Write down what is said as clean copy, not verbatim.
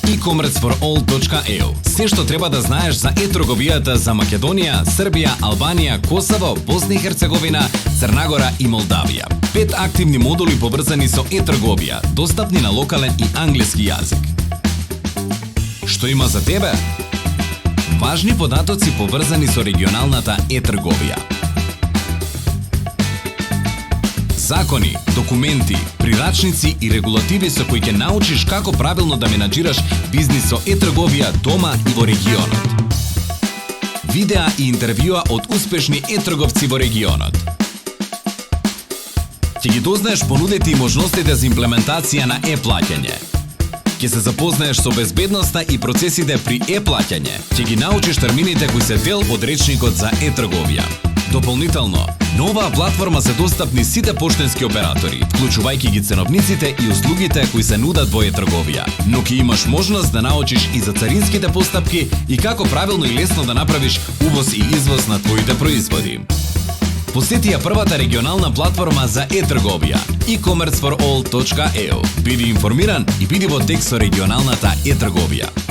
e-commerceforall.eu. Се што треба да знаеш за e-трговијата за Македонија, Србија, Албанија, Косово, Босна и Херцеговина, Црна Гора и Молдавија. 5 активни модули поврзани со e-трговија, достапни на локален и англиски јазик. Што има за тебе? Важни податоци поврзани со регионалната e-трговија. Закони, документи, прирачници и регулативи со кои ќе научиш како правилно да менаџираш бизнис со e-трговија дома и во регионот. Видеа и интервјуа од успешни e-трговци во регионот. Ќе ги дознаеш понудите и можностите за имплементација на e-плаќање. Ќе се запознаеш со безбедноста и процесите при e-плаќање. Ќе ги научиш термините кои се дел од речникот за e-трговија. Дополнително, на оваа платформа се достапни сите поштенски оператори, вклучувајќи ги ценовниците и услугите кои се нудат во e-трговија. Но ќе имаш можност да научиш и за царинските постапки и како правилно и лесно да направиш увоз и извоз на твоите производи. Посети ја првата регионална платформа за e-трговија e-commerceforall.eu. Биди информиран и биди во тек со регионалната e-трговија.